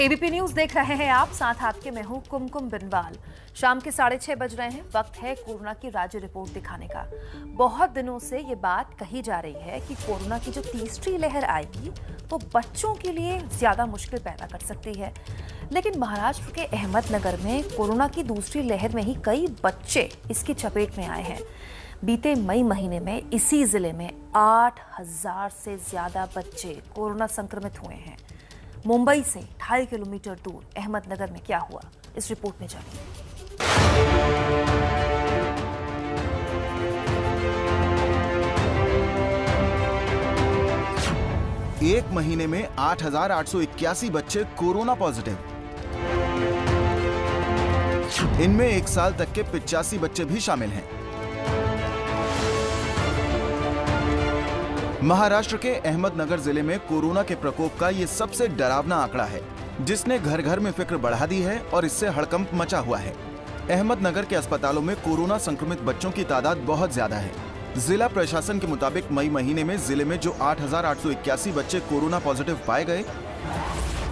ABP news देख रहे हैं आप, साथ आपके मैं हूं कुमकुम बिनवाल। शाम के 6:30 बज रहे हैं। वक्त है कोरोना की राज्य रिपोर्ट दिखाने का। बहुत दिनों से ये बात कही जा रही है कि कोरोना की जो तीसरी लहर आएगी वो बच्चों के लिए ज्यादा मुश्किल पैदा कर सकती है। लेकिन महाराष्ट्र के अहमदनगर में कोरोना की दूसरी लहर में ही कई बच्चे इसकी चपेट में आए हैं। बीते मई महीने में इसी जिले में 8,000 से ज्यादा बच्चे कोरोना संक्रमित हुए हैं। मुंबई से 2.5 किलोमीटर दूर अहमदनगर में क्या हुआ, इस रिपोर्ट में जानिए। एक महीने में 8,881 बच्चे कोरोना पॉजिटिव। इनमें एक साल तक के 85 बच्चे भी शामिल हैं। महाराष्ट्र के अहमदनगर जिले में कोरोना के प्रकोप का ये सबसे डरावना आंकड़ा है, जिसने घर घर में फिक्र बढ़ा दी है और इससे हड़कंप मचा हुआ है। अहमदनगर के अस्पतालों में कोरोना संक्रमित बच्चों की तादाद बहुत ज्यादा है। जिला प्रशासन के मुताबिक मई महीने में जिले में जो 8,881 बच्चे कोरोना पॉजिटिव पाए गए,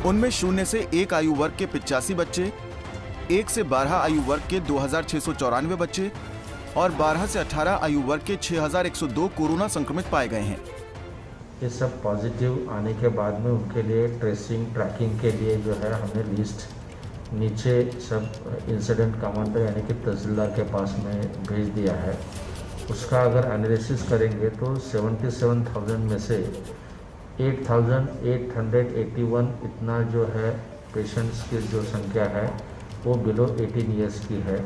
उनमें 0 से 1 आयु वर्ग के 85 बच्चे, 1 से 12 आयु वर्ग के 2,694 बच्चे और 12 से 18 आयु वर्ग के 6,102 कोरोना संक्रमित पाए गए हैं। ये सब पॉजिटिव आने के बाद में उनके लिए ट्रेसिंग ट्रैकिंग के लिए जो है हमने लिस्ट नीचे सब इंसिडेंट कमांडर यानी कि तहसीलदार के पास में भेज दिया है। उसका अगर एनालिसिस करेंगे तो 77,000 में से 8,881 इतना जो है पेशेंट्स की जो संख्या है वो बिलो 18 ईयर्स की है।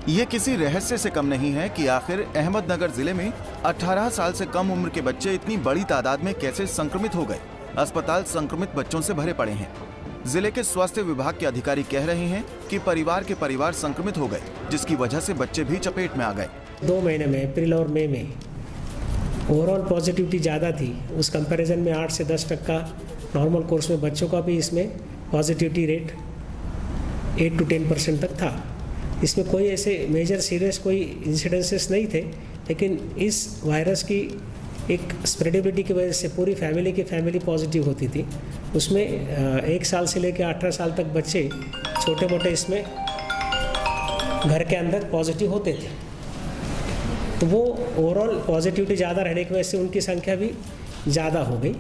ये किसी रहस्य से कम नहीं है कि आखिर अहमदनगर जिले में 18 साल से कम उम्र के बच्चे इतनी बड़ी तादाद में कैसे संक्रमित हो गए। अस्पताल संक्रमित बच्चों से भरे पड़े हैं। जिले के स्वास्थ्य विभाग के अधिकारी कह रहे हैं कि परिवार के परिवार संक्रमित हो गए, जिसकी वजह से बच्चे भी चपेट में आ गए। 2 महीने में अप्रैल और मई में ओवरऑल पॉजिटिविटी ज़्यादा थी। उस कंपैरिजन में 8 से 10% नॉर्मल कोर्स में बच्चों का भी इसमें पॉजिटिविटी रेट 8 to 10% तक था। इसमें कोई ऐसे मेजर सीरियस कोई इंसिडेंसेस नहीं थे, लेकिन इस वायरस की एक स्प्रेडेबिलिटी की वजह से पूरी फैमिली पॉजिटिव होती थी। उसमें 1 साल से लेकर 18 साल तक बच्चे छोटे मोटे इसमें घर के अंदर पॉजिटिव होते थे। तो वो ओवरऑल पॉजिटिविटी ज़्यादा रहने की वजह से उनकी संख्या भी ज़्यादा हो गई।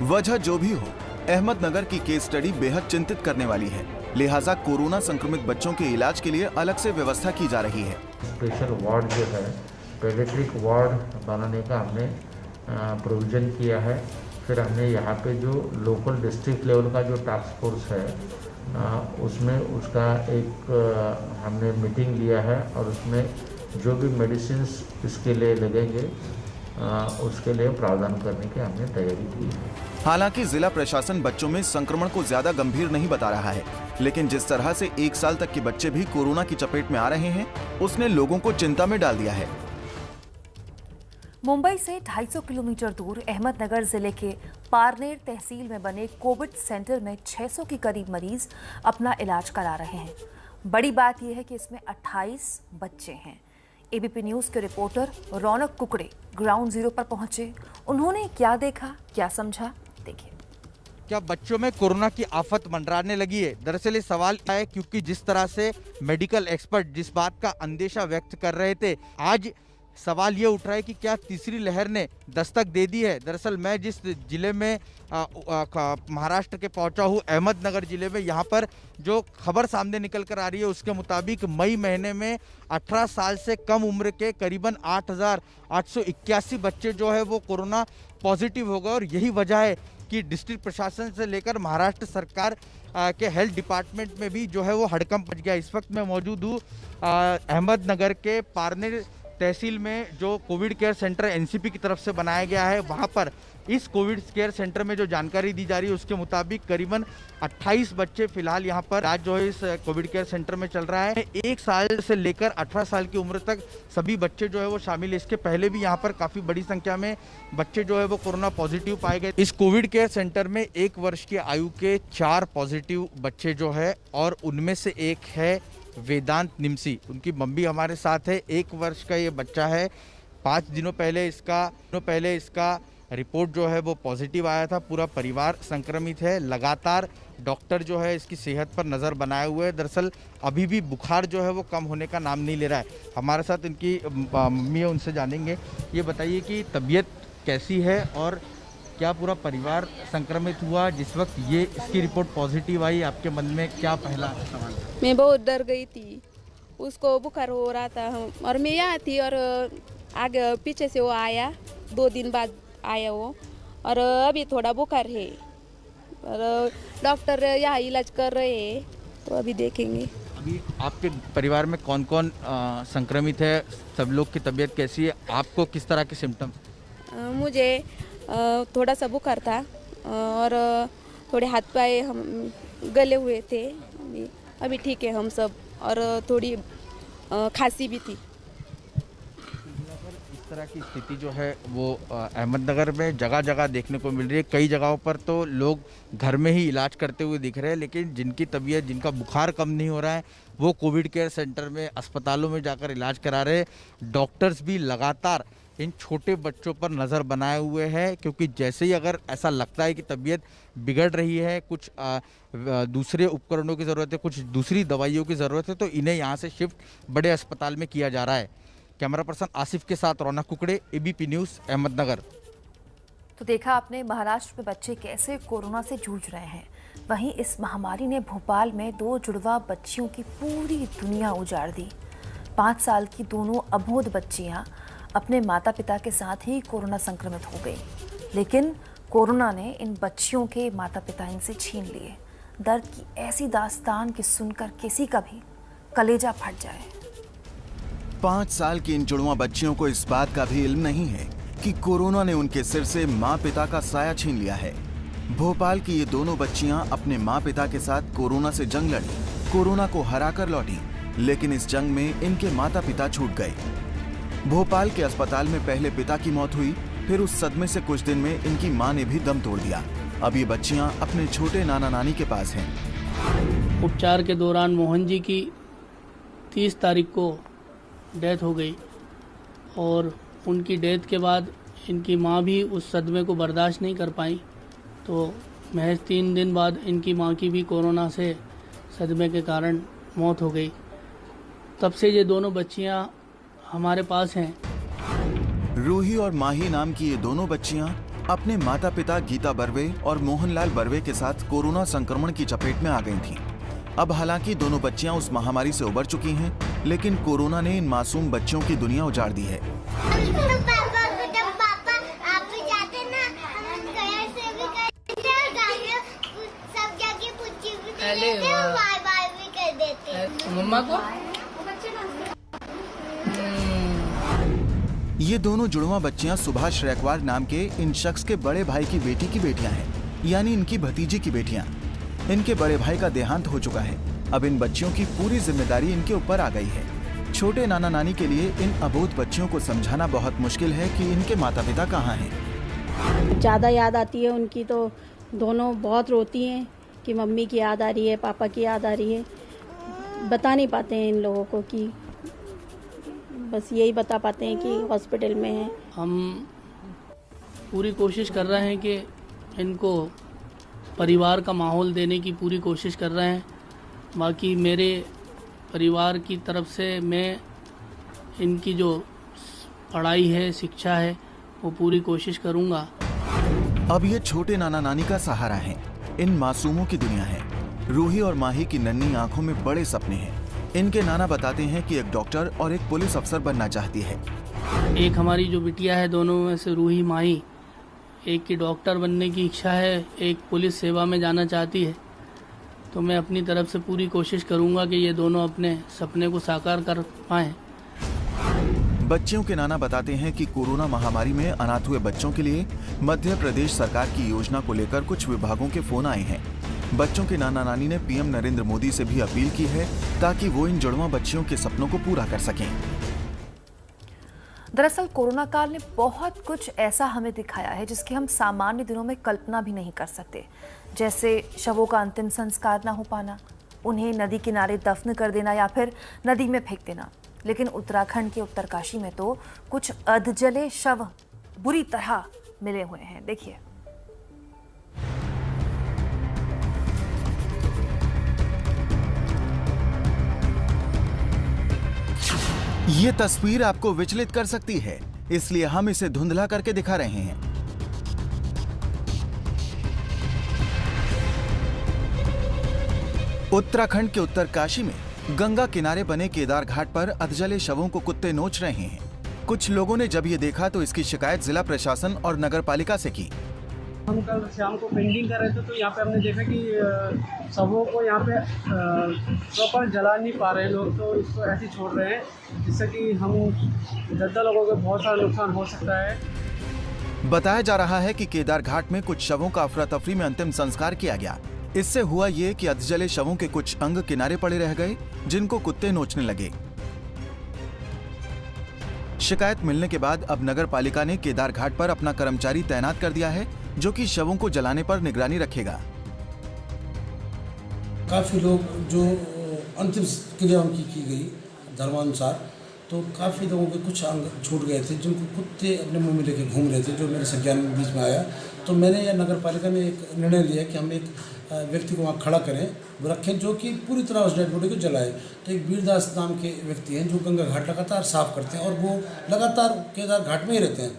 वजह जो भी हो, अहमदनगर की केस स्टडी बेहद चिंतित करने वाली है। लिहाजा कोरोना संक्रमित बच्चों के इलाज के लिए अलग से व्यवस्था की जा रही है। स्पेशल वार्ड जो है पेडियाट्रिक वार्ड बनाने का हमने प्रोविज़न किया है। फिर हमने यहाँ पे जो लोकल डिस्ट्रिक्ट लेवल का जो टास्क फोर्स है उसमें उसका एक हमने मीटिंग लिया है और उसमें जो भी मेडिसिन्स इसके लिए लगेंगे उसके लिए प्रावधान करने की हमने तैयारी की है। हालांकि जिला प्रशासन बच्चों में संक्रमण को ज्यादा गंभीर नहीं बता रहा है, लेकिन जिस तरह से 1 साल तक के बच्चे भी कोरोना की चपेट में आ रहे हैं, उसने लोगों को चिंता में डाल दिया है। मुंबई से 250 किलोमीटर दूर अहमदनगर जिले के पारनेर तहसील में बने कोविड सेंटर में 600 के करीब मरीज अपना इलाज करा रहे हैं। बड़ी बात यह है कि इसमें 28 बच्चे हैं। एबीपी न्यूज के रिपोर्टर रौनक कुकड़े ग्राउंड जीरो पर पहुंचे। उन्होंने क्या देखा, क्या समझा, देखिए। क्या बच्चों में कोरोना की आफत मंडराने लगी है? दरअसल ये सवाल है क्योंकि जिस तरह से मेडिकल एक्सपर्ट जिस बात का अंदेशा व्यक्त कर रहे थे, आज सवाल ये उठ रहा है कि क्या तीसरी लहर ने दस्तक दे दी है। दरअसल मैं जिस जिले में महाराष्ट्र के पहुंचा हूँ, अहमदनगर जिले में, यहाँ पर जो खबर सामने निकल कर आ रही है उसके मुताबिक मई महीने में 18 साल से कम उम्र के करीबन 8,881 बच्चे जो है वो कोरोना पॉजिटिव हो गए। और यही वजह है कि डिस्ट्रिक्ट प्रशासन से लेकर महाराष्ट्र सरकार के हेल्थ डिपार्टमेंट में भी जो है वो हड़कंप मच गया। इस वक्त मैं मौजूद हूँ अहमदनगर के पारनेर तहसील में, जो कोविड केयर सेंटर एनसीपी की तरफ से बनाया गया है। वहां पर इस कोविड केयर सेंटर में जो जानकारी दी जा रही है उसके मुताबिक करीबन 28 बच्चे फिलहाल यहां पर आज जो है इस कोविड केयर सेंटर में चल रहा है। 1 साल से लेकर 18 साल की उम्र तक सभी बच्चे जो है वो शामिल है। इसके पहले भी यहाँ पर काफी बड़ी संख्या में बच्चे जो है वो कोरोना पॉजिटिव पाए गए। इस कोविड केयर सेंटर में 1 वर्ष की आयु के 4 पॉजिटिव बच्चे जो है, और उनमें से एक है वेदांत निमसी। उनकी मम्मी हमारे साथ है। 1 वर्ष का ये बच्चा है। 5 दिनों पहले इसका रिपोर्ट जो है वो पॉजिटिव आया था। पूरा परिवार संक्रमित है। लगातार डॉक्टर जो है इसकी सेहत पर नज़र बनाए हुए है। दरअसल अभी भी बुखार जो है वो कम होने का नाम नहीं ले रहा है। हमारे साथ इनकी मम्मी है, उनसे जानेंगे। ये बताइए कि तबीयत कैसी है और क्या पूरा परिवार संक्रमित हुआ? जिस वक्त ये इसकी रिपोर्ट पॉजिटिव आई, आपके मन में क्या पहला सवाल? मैं बहुत डर गई थी, उसको बुखार हो रहा था और मैं यहाँ थी और आगे पीछे से वो आया, 2 दिन बाद आया वो, और अभी थोड़ा बुखार है और डॉक्टर यहाँ इलाज कर रहे हैं, तो अभी देखेंगे। अभी आपके परिवार में कौन कौन संक्रमित है? सब लोग की तबीयत कैसी है? आपको किस तरह के सिम्टम्स? मुझे थोड़ा सा बुखार था और थोड़े हाथ पाए हम गले हुए थे। अभी ठीक है हम सब, और थोड़ी खांसी भी थी। इस तरह की स्थिति जो है वो अहमदनगर में जगह जगह देखने को मिल रही है। कई जगहों पर तो लोग घर में ही इलाज करते हुए दिख रहे हैं, लेकिन जिनकी तबीयत, जिनका बुखार कम नहीं हो रहा है, वो कोविड केयर सेंटर में, अस्पतालों में जाकर इलाज करा रहे हैं। डॉक्टर्स भी लगातार इन छोटे बच्चों पर नज़र बनाए हुए हैं, क्योंकि जैसे ही अगर ऐसा लगता है कि तबीयत बिगड़ रही है, कुछ दूसरे उपकरणों की ज़रूरत है, कुछ दूसरी दवाइयों की ज़रूरत है, तो इन्हें यहाँ से शिफ्ट बड़े अस्पताल में किया जा रहा है। कैमरा पर्सन आसिफ के साथ रौनक कुकड़े, एबीपी न्यूज़, अहमदनगर। तो देखा आपने महाराष्ट्र में बच्चे कैसे कोरोना से जूझ रहे हैं। वहीं इस महामारी ने भोपाल में 2 जुड़वा बच्चियों की पूरी दुनिया उजाड़ दी। 5 साल की दोनों अबोध बच्चियां अपने माता पिता के साथ ही कोरोना संक्रमित हो गई, लेकिन कोरोना ने इन बच्चियों के माता पिता इनसे छीन लिए। दर्द की ऐसी दास्तान कि सुनकर किसी का भी कलेजा फट जाए। 5 साल की इन जुड़वा बच्चियों को इस बात का भी इल्म नहीं है कि कोरोना ने उनके सिर से माँ पिता का साया छीन लिया है। भोपाल की ये दोनों बच्चियां अपने माँ पिता के साथ कोरोना से जंग लड़ी, कोरोना को हराकर लौटी, लेकिन इस जंग में इनके माता पिता छूट गए। भोपाल के अस्पताल में पहले पिता की मौत हुई, फिर उस सदमे से कुछ दिन में इनकी मां ने भी दम तोड़ दिया। अब ये बच्चियां अपने छोटे नाना नानी के पास हैं। उपचार के दौरान मोहन जी की 30 तारीख को डेथ हो गई और उनकी डेथ के बाद इनकी मां भी उस सदमे को बर्दाश्त नहीं कर पाई, तो महज 3 दिन बाद इनकी मां की भी कोरोना से सदमे के कारण मौत हो गई। तब से ये दोनों बच्चियां हमारे पास हैं। रूही और माही नाम की ये दोनों बच्चियां अपने माता पिता गीता बर्वे और मोहनलाल बर्वे के साथ कोरोना संक्रमण की चपेट में आ गई थीं। अब हालांकि दोनों बच्चियां उस महामारी से उबर चुकी हैं, लेकिन कोरोना ने इन मासूम बच्चियों की दुनिया उजाड़ दी है। मम्मा को ये दोनों जुड़वा बच्चियां सुभाष रैकवार नाम के इन शख्स के बड़े भाई की बेटी की बेटियां हैं, यानी इनकी भतीजी की बेटियां। इनके बड़े भाई का देहांत हो चुका है। अब इन बच्चियों की पूरी जिम्मेदारी इनके ऊपर आ गई है। छोटे नाना नानी के लिए इन अबोध बच्चियों को समझाना बहुत मुश्किल है कि इनके माता पिता कहाँ हैं। ज़्यादा याद आती है उनकी, तो दोनों बहुत रोती हैं कि मम्मी की याद आ रही है, पापा की याद आ रही है। बता नहीं पाते हैं इन लोगों को, कि बस यही बता पाते हैं कि हॉस्पिटल में हैं। हम पूरी कोशिश कर रहे हैं कि इनको परिवार का माहौल देने की पूरी कोशिश कर रहे हैं। बाकी मेरे परिवार की तरफ से मैं इनकी जो पढ़ाई है, शिक्षा है, वो पूरी कोशिश करूँगा। अब ये छोटे नाना नानी का सहारा है। इन मासूमों की दुनिया है। रूही और माही की नन्ही आंखों में बड़े सपने हैं। इनके नाना बताते हैं कि एक डॉक्टर और एक पुलिस अफसर बनना चाहती है। एक हमारी जो बिटिया है, दोनों में से रूही माही, एक की डॉक्टर बनने की इच्छा है, एक पुलिस सेवा में जाना चाहती है। तो मैं अपनी तरफ से पूरी कोशिश करूंगा कि ये दोनों अपने सपने को साकार कर पाएं। बच्चियों के नाना बताते हैं कि कोरोना महामारी में अनाथ हुए बच्चों के लिए मध्य प्रदेश सरकार की योजना को लेकर कुछ विभागों के फोन आए हैं। बच्चों के नाना नानी ने पीएम नरेंद्र मोदी से भी अपील की है ताकि वो इन जुड़वा बच्चियों के सपनों को पूरा कर सकें। दरअसल कोरोना काल ने बहुत कुछ ऐसा हमें दिखाया है जिसकी हम सामान्य दिनों में कल्पना भी नहीं कर सकते, जैसे शवों का अंतिम संस्कार ना हो पाना, उन्हें नदी किनारे दफन कर देना या फिर नदी में फेंक देना। लेकिन उत्तराखंड के उत्तरकाशी में तो कुछ अधजले शव बुरी तरह मिले हुए हैं। देखिए। ये तस्वीर आपको विचलित कर सकती है, इसलिए हम इसे धुंधला करके दिखा रहे हैं। उत्तराखंड के उत्तरकाशी में गंगा किनारे बने केदार घाट पर अधजले शवों को कुत्ते नोच रहे हैं। कुछ लोगों ने जब ये देखा तो इसकी शिकायत जिला प्रशासन और नगर पालिका से की। हम कल शाम को पेंटिंग कर रहे थे तो यहाँ पे हमने देखा कि शवों को यहाँ पे प्रॉपर जला नहीं पा रहे लोग, तो इसको ऐसे ही छोड़ रहे हैं, जिससे कि हम 10 लोगों को बहुत सारा नुकसान हो सकता है। बताया जा रहा है कि केदार घाट में कुछ शवों का अफरा तफरी में अंतिम संस्कार किया गया। इससे हुआ ये कि अधजले शवों के कुछ अंग किनारे पड़े रह गए, जिनको कुत्ते नोचने लगे। शिकायत मिलने के बाद अब नगर पालिका ने केदार घाट पर अपना कर्मचारी तैनात कर दिया है, जो कि शवों को जलाने पर निगरानी रखेगा। काफ़ी लोग जो अंतिम क्रिया उनकी की गई धर्मानुसार, तो काफ़ी लोगों के कुछ अंग छूट गए थे, जिनको कुत्ते अपने मुंह में लेके घूम रहे थे, जो मेरे संज्ञान में बीच में आया। तो मैंने या नगर पालिका ने एक निर्णय लिया कि हम एक व्यक्ति को वहाँ खड़ा करें, वो रखें, जो कि पूरी तरह उस डेड बॉडी को जलाए। तो एक वीरदास नाम के व्यक्ति हैं जो गंगा घाट लगातार साफ करते हैं, और वो लगातार केदार घाट में ही रहते हैं,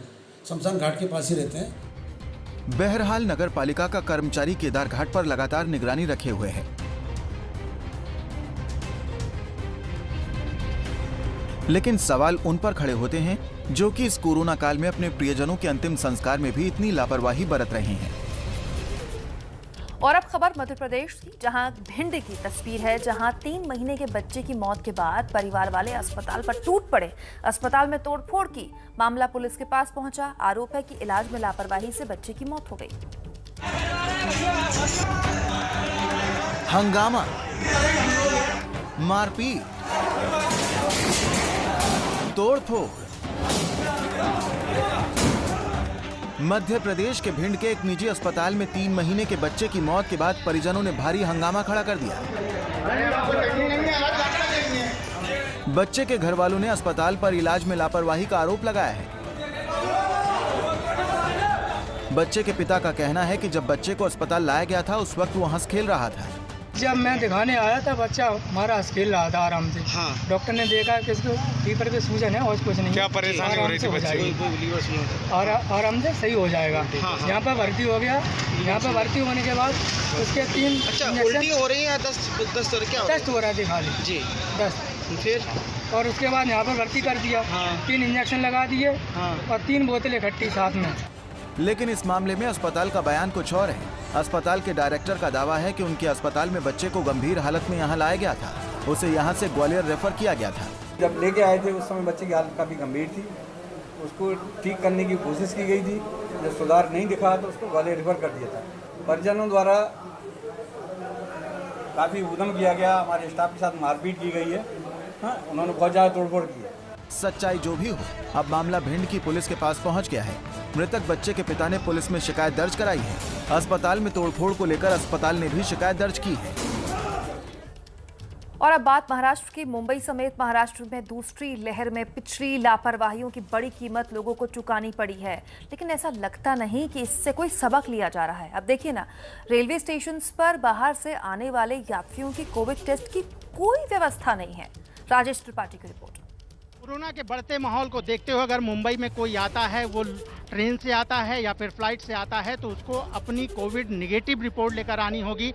शमशान घाट के पास ही रहते हैं। बहरहाल नगर पालिका का कर्मचारी केदार घाट पर लगातार निगरानी रखे हुए है। लेकिन सवाल उन पर खड़े होते हैं जो कि इस कोरोना काल में अपने प्रियजनों के अंतिम संस्कार में भी इतनी लापरवाही बरत रहे हैं। और अब खबर मध्य प्रदेश की, जहां भिंड की तस्वीर है, जहां 3 महीने के बच्चे की मौत के बाद परिवार वाले अस्पताल पर टूट पड़े। अस्पताल में तोड़फोड़ की, मामला पुलिस के पास पहुंचा। आरोप है कि इलाज में लापरवाही से बच्चे की मौत हो गई। हंगामा, मारपीट, तोड़फोड़। मध्य प्रदेश के भिंड के एक निजी अस्पताल में 3 महीने के बच्चे की मौत के बाद परिजनों ने भारी हंगामा खड़ा कर दिया। बच्चे के घर वालों ने अस्पताल पर इलाज में लापरवाही का आरोप लगाया है। बच्चे के पिता का कहना है कि जब बच्चे को अस्पताल लाया गया था, उस वक्त वो हंस खेल रहा था। जब मैं दिखाने आया था, बच्चा हमारा हंस खेल रहा था आराम से। हाँ। डॉक्टर ने देखा कि इसको लीवर पे सूजन है और कुछ नहीं। क्या परेशानी हो रही थी बच्चे? और आराम से सही हो जाएगा। हाँ। यहाँ पर भर्ती हो गया। यहाँ पर भर्ती होने के बाद उसके 3 उल्टी हो रही है, 10 टेस्ट हो रहा था खाली जी 10। फिर और उसके बाद यहाँ पर भर्ती कर दिया। हाँ। 3 इंजेक्शन लगा दिए। हाँ। और 3 बोतलें इकट्ठी साथ में। लेकिन इस मामले में अस्पताल का बयान कुछ और है। अस्पताल के डायरेक्टर का दावा है कि उनके अस्पताल में बच्चे को गंभीर हालत में यहाँ लाया गया था, उसे यहाँ से ग्वालियर रेफर किया गया था। जब लेके आए थे उस समय बच्चे की हालत काफ़ी गंभीर थी, उसको ठीक करने की कोशिश की गई थी। जब सुधार नहीं दिखा तो उसको ग्वालियर रेफर कर दिया था। परिजनों द्वारा काफ़ी उद्यम किया गया, हमारे स्टाफ के साथ मारपीट की गई है। हाँ, उन्होंने बहुत ज़्यादा तोड़फोड़ की है। सच्चाई जो भी हो, अब मामला भिंड की पुलिस के पास पहुंच गया है। मृतक बच्चे के पिता ने पुलिस में शिकायत दर्ज कराई है। अस्पताल में तोड़फोड़ को लेकर अस्पताल ने भी शिकायत दर्ज की है। और अब बात महाराष्ट्र की। मुंबई समेत महाराष्ट्र में दूसरी लहर में पिछली लापरवाहियों की बड़ी कीमत लोगों को चुकानी पड़ी है, लेकिन ऐसा लगता नहीं कि इससे कोई सबक लिया जा रहा है। अब देखिए ना, रेलवे स्टेशन पर बाहर से आने वाले यात्रियों की कोविड टेस्ट की कोई व्यवस्था नहीं है। राजेश त्रिपाठी की रिपोर्ट। कोरोना के बढ़ते माहौल को देखते हुए अगर मुंबई में कोई आता है, वो ट्रेन से आता है या फिर फ्लाइट से आता है, तो उसको अपनी कोविड निगेटिव रिपोर्ट लेकर आनी होगी।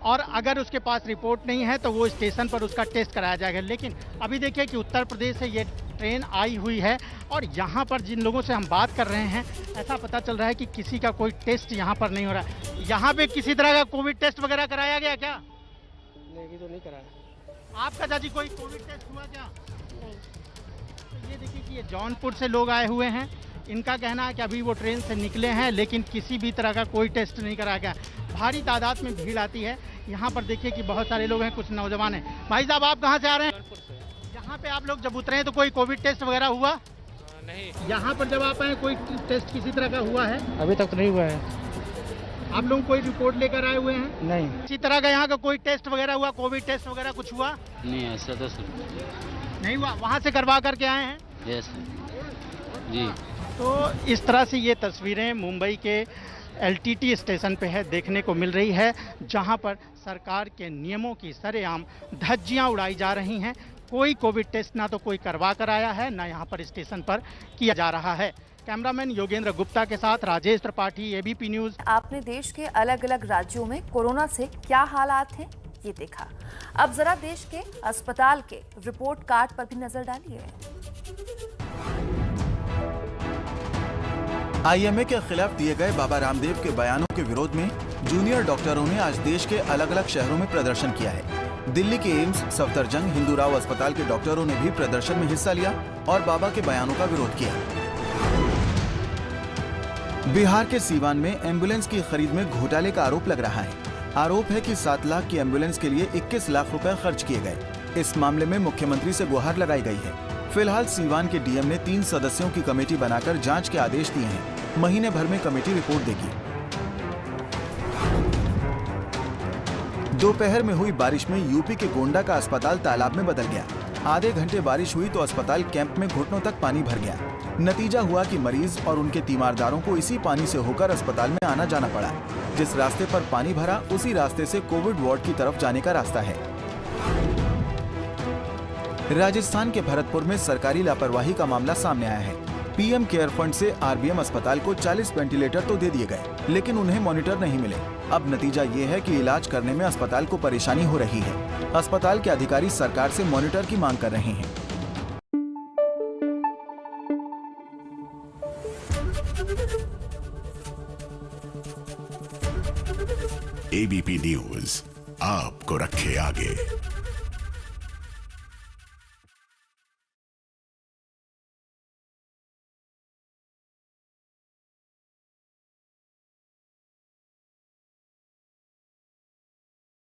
और अगर उसके पास रिपोर्ट नहीं है तो वो स्टेशन पर उसका टेस्ट कराया जाएगा। लेकिन अभी देखिए कि उत्तर प्रदेश से ये ट्रेन आई हुई है और यहाँ पर जिन लोगों से हम बात कर रहे हैं, ऐसा पता चल रहा है कि किसी का कोई टेस्ट यहाँ पर नहीं हो रहा है। यहाँ पे किसी तरह का कोविड टेस्ट वगैरह कराया गया क्या? नहीं, तो नहीं कराया। आपका चाची कोई कोविड टेस्ट हुआ क्या? ये देखिए कि ये जौनपुर से लोग आए हुए हैं। इनका कहना है कि अभी वो ट्रेन से निकले हैं, लेकिन किसी भी तरह का कोई टेस्ट नहीं कराया गया। भारी तादाद में भीड़ आती है। यहाँ पर देखिए कि बहुत सारे लोग हैं, कुछ नौजवान हैं। भाई साहब, आप कहाँ से आ रहे हैं? यहाँ पे आप लोग जब उतरे हैं तो कोई कोविड टेस्ट वगैरह हुआ? नहीं। यहाँ पर जब आप आए कोई टेस्ट किसी तरह का हुआ है? अभी तक तो नहीं हुआ है। आप लोग कोई रिपोर्ट लेकर आए हुए हैं? नहीं। किसी तरह का यहाँ का कोई टेस्ट वगैरह हुआ, कोविड टेस्ट वगैरह कुछ हुआ? नहीं, ऐसा तो नहीं हुआ। वहाँ से करवा करके आए हैं? यस जी। तो इस तरह से ये तस्वीरें मुंबई के LTT स्टेशन पे है देखने को मिल रही है, जहां पर सरकार के नियमों की सरेआम धज्जियां उड़ाई जा रही हैं। कोई कोविड टेस्ट ना तो कोई करवा कर आया है, ना यहाँ पर स्टेशन पर किया जा रहा है। कैमरामैन योगेंद्र गुप्ता के साथ राजेश त्रिपाठी, ABP न्यूज। आपने देश के अलग अलग राज्यों में कोरोना से क्या हालात हैं ये देखा। अब जरा देश के अस्पताल के रिपोर्ट कार्ड पर भी नजर डालिए। IMA के खिलाफ दिए गए बाबा रामदेव के बयानों के विरोध में जूनियर डॉक्टरों ने आज देश के अलग अलग शहरों में प्रदर्शन किया है। दिल्ली के एम्स, सफदरजंग, हिंदूराव अस्पताल के डॉक्टरों ने भी प्रदर्शन में हिस्सा लिया और बाबा के बयानों का विरोध किया। बिहार के सीवान में एम्बुलेंस की खरीद में घोटाले का आरोप लग रहा है। आरोप है कि 7 लाख की एम्बुलेंस के लिए 21 लाख रुपए खर्च किए गए। इस मामले में मुख्यमंत्री से गुहार लगाई गई है। फिलहाल सीवान के DM ने 3 सदस्यों की कमेटी बनाकर जांच के आदेश दिए हैं। महीने भर में कमेटी रिपोर्ट देगी। दोपहर में हुई बारिश में यूपी के गोंडा का अस्पताल तालाब में बदल गया। आधे घंटे बारिश हुई तो अस्पताल कैंप में घुटनों तक पानी भर गया। नतीजा हुआ कि मरीज और उनके तीमारदारों को इसी पानी से होकर अस्पताल में आना जाना पड़ा। जिस रास्ते पर पानी भरा उसी रास्ते से कोविड वार्ड की तरफ जाने का रास्ता है। राजस्थान के भरतपुर में सरकारी लापरवाही का मामला सामने आया है। PM केयर फंड से RBM अस्पताल को 40 वेंटिलेटर तो दे दिए गए, लेकिन उन्हें मॉनिटर नहीं मिले। अब नतीजा ये है कि इलाज करने में अस्पताल को परेशानी हो रही है। अस्पताल के अधिकारी सरकार से मॉनिटर की मांग कर रहे हैं। ABP न्यूज आपको रखे आगे।